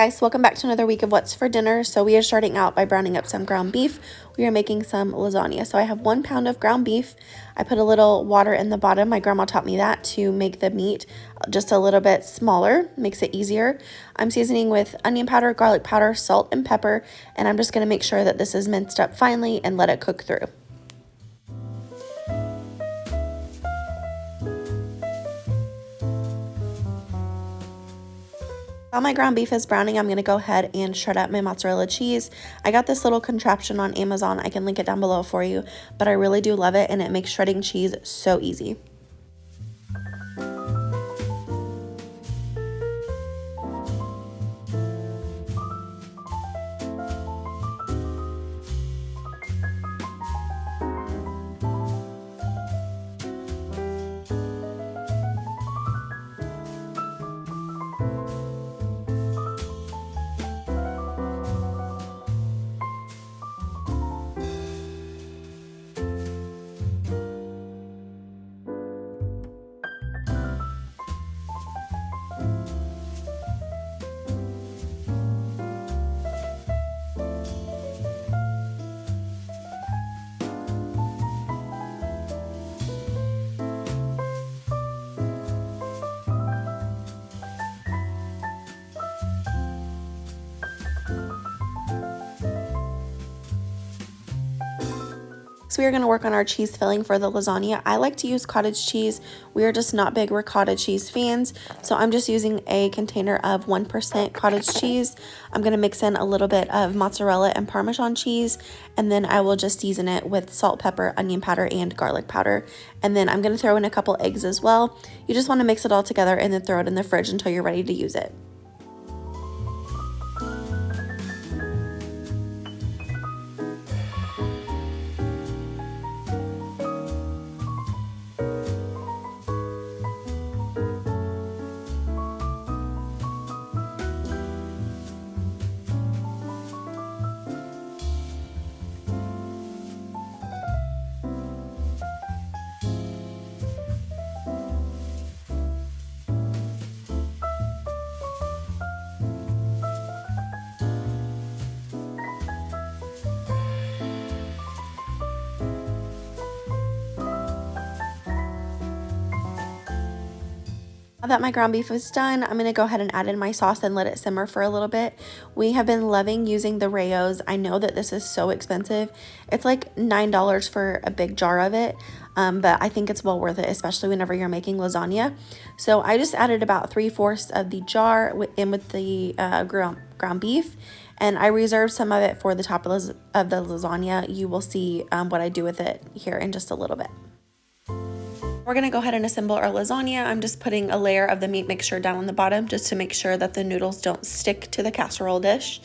Guys, welcome back to another week of What's for Dinner. So we are starting out by browning up some ground beef. We are making some lasagna. So I have 1 pound of ground beef. I put a little water in the bottom. My grandma taught me that to make the meat just a little bit smaller, makes it easier. I'm seasoning with onion powder, garlic powder, salt, and pepper, and I'm just going to make sure that this is minced up finely and let it cook through. While my ground beef is browning, I'm going to go ahead and shred up my mozzarella cheese. I got this little contraption on Amazon. I can link it down below for you, but I really do love it, and it makes shredding cheese so easy. So we are going to work on our cheese filling for the lasagna. I like to use cottage cheese. We are just not big ricotta cheese fans, so I'm just using a container of 1% cottage cheese. I'm going to mix in a little bit of mozzarella and Parmesan cheese, and then I will just season it with salt, pepper, onion powder, and garlic powder. And then I'm going to throw in a couple eggs as well. You just want to mix it all together and then throw it in the fridge until you're ready to use it. Now that my ground beef is done, I'm going to go ahead and add in my sauce and let it simmer for a little bit. We have been loving using the Rayo's. I know that this is so expensive. It's like $9 for a big jar of it, but I think it's well worth it, especially whenever you're making lasagna. So I just added about 3/4 of the jar in with the ground beef, and I reserved some of it for the top of the lasagna. You will see what I do with it here in just a little bit. We're going to go ahead and assemble our lasagna. I'm just putting a layer of the meat mixture down on the bottom just to make sure that the noodles don't stick to the casserole dish.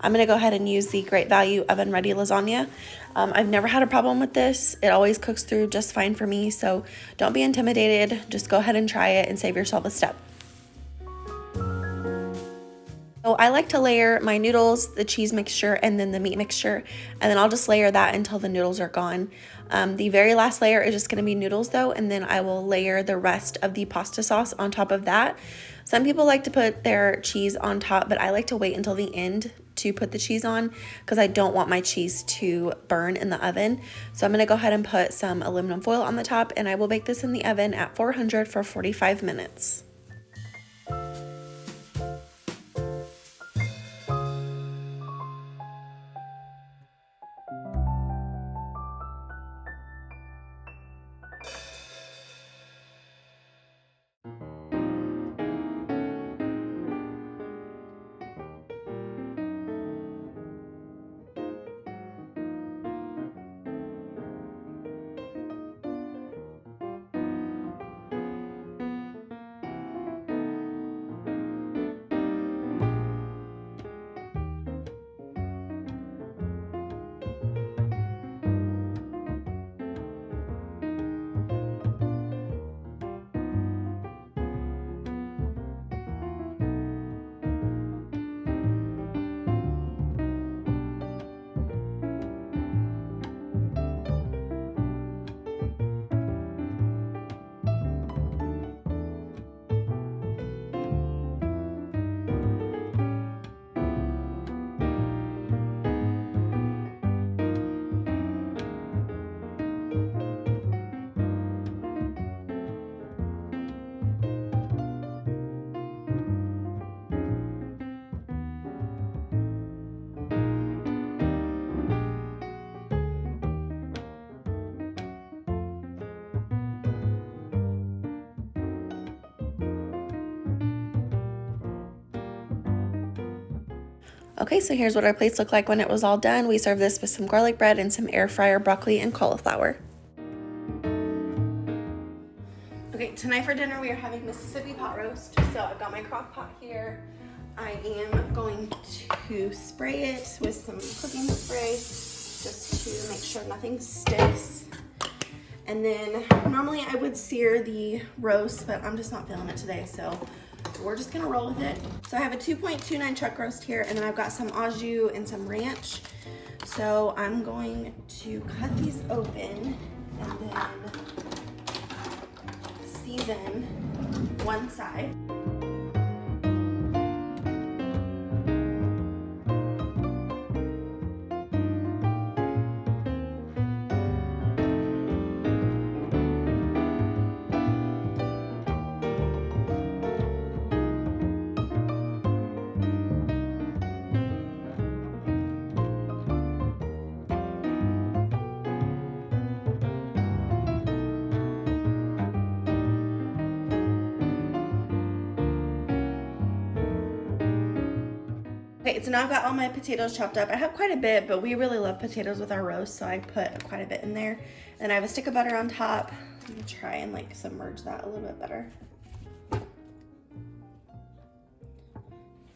I'm going to go ahead and use the Great Value oven ready lasagna. I've never had a problem with this. It always cooks through just fine for me, so don't be intimidated. Just go ahead and try it and save yourself a step. So I like to layer my noodles, the cheese mixture, and then the meat mixture, and then I'll just layer that until the noodles are gone. The very last layer is just going to be noodles though, and then I will layer the rest of the pasta sauce on top of that. Some people like to put their cheese on top, but I like to wait until the end to put the cheese on because I don't want my cheese to burn in the oven. So I'm going to go ahead and put some aluminum foil on the top, and I will bake this in the oven at 400 for 45 minutes. Okay, so here's what our plates look like when it was all done. We serve this with some garlic bread and some air fryer broccoli and cauliflower. Okay, tonight for dinner we are having Mississippi pot roast. So I've got my crock pot here. I am going to spray it with some cooking spray just to make sure nothing sticks. And then normally I would sear the roast, but I'm just not feeling it today, so we're just gonna roll with it. So I have a 2.29 chuck roast here, and then I've got some au jus and some ranch. So I'm going to cut these open and then season one side. Okay, so now I've got all my potatoes chopped up. I have quite a bit, but we really love potatoes with our roast, so I put quite a bit in there. And I have a stick of butter on top. I'm gonna try and like submerge that a little bit better.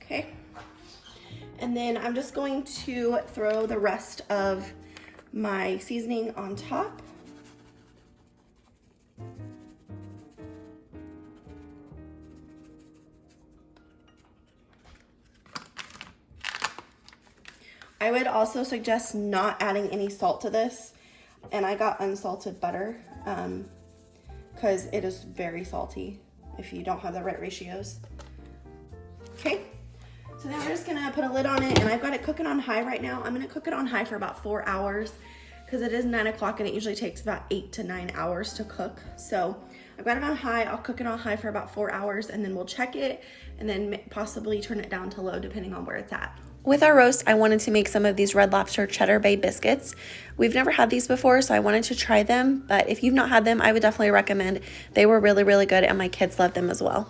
Okay. And then I'm just going to throw the rest of my seasoning on top. I would also suggest not adding any salt to this, and I got unsalted butter because it is very salty if you don't have the right ratios. Okay, so now we're just gonna put a lid on it, and I've got it cooking on high right now. I'm gonna cook it on high for about 4 hours because it is 9 o'clock and it usually takes about 8 to 9 hours to cook. So I've got it on high. I'll cook it on high for about 4 hours, and then we'll check it and then possibly turn it down to low depending on where it's at. With our roast, I wanted to make some of these Red Lobster Cheddar Bay biscuits. We've never had these before, so I wanted to try them, but if you've not had them, I would definitely recommend. They were really, really good, and my kids love them as well.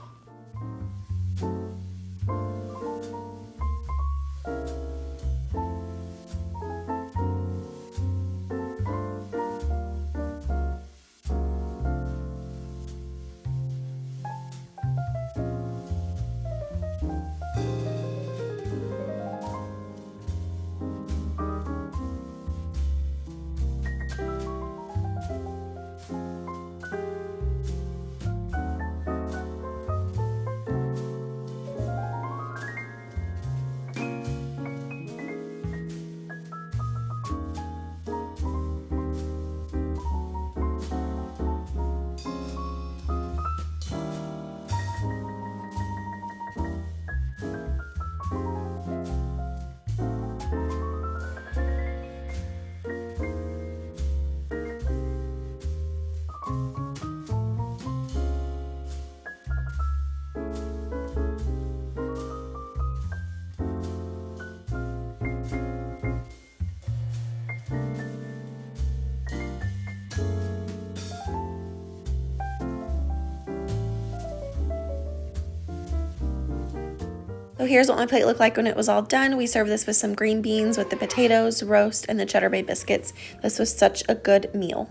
So here's what my plate looked like when it was all done. We served this with some green beans with the potatoes, roast, and the Cheddar Bay biscuits. This was such a good meal.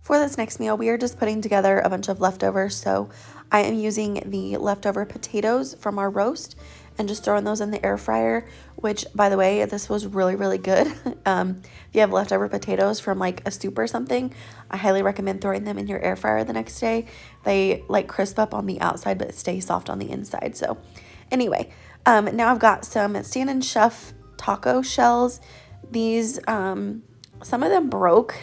For this next meal, we are just putting together a bunch of leftovers. So I am using the leftover potatoes from our roast and just throwing those in the air fryer, which, by the way, this was really, really good. If you have leftover potatoes from like a soup or something, I highly recommend throwing them in your air fryer the next day. They like crisp up on the outside, but stay soft on the inside. So anyway, now I've got some Stand and Chef taco shells. These, some of them broke,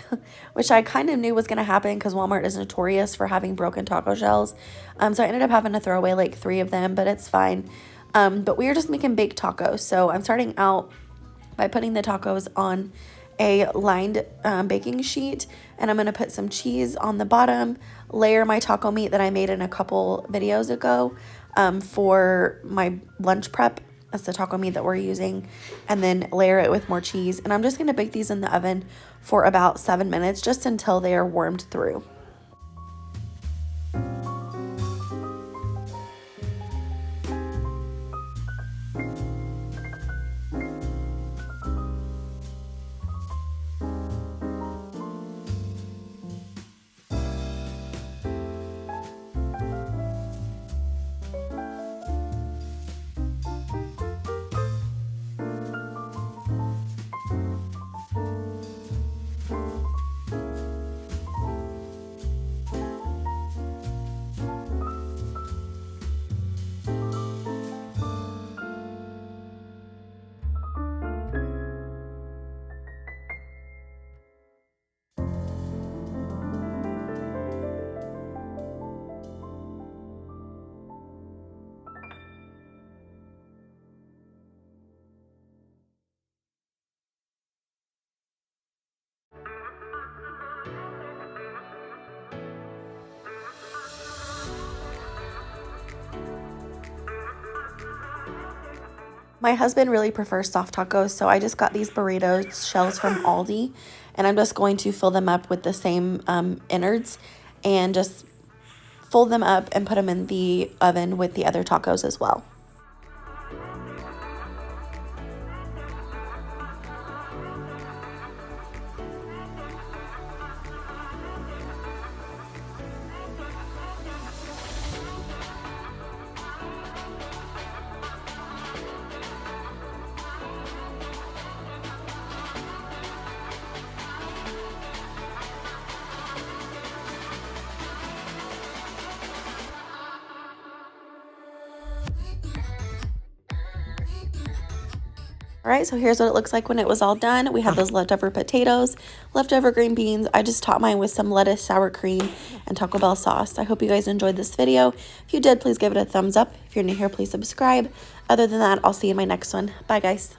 which I kind of knew was going to happen because Walmart is notorious for having broken taco shells. So I ended up having to throw away like 3 of them, but it's fine. But we are just making baked tacos. So I'm starting out by putting the tacos on a lined baking sheet, and I'm going to put some cheese on the bottom, layer my taco meat that I made in a couple videos ago for my lunch prep. That's the taco meat that we're using, and then layer it with more cheese. And I'm just going to bake these in the oven for about 7 minutes, just until they are warmed through. My husband really prefers soft tacos, so I just got these burrito shells from Aldi, and I'm just going to fill them up with the same innards and just fold them up and put them in the oven with the other tacos as well. All right, so here's what it looks like when it was all done. We had those leftover potatoes, leftover green beans. I just topped mine with some lettuce, sour cream, and Taco Bell sauce. I hope you guys enjoyed this video. If you did, please give it a thumbs up. If you're new here, please subscribe. Other than that, I'll see you in my next one. Bye, guys.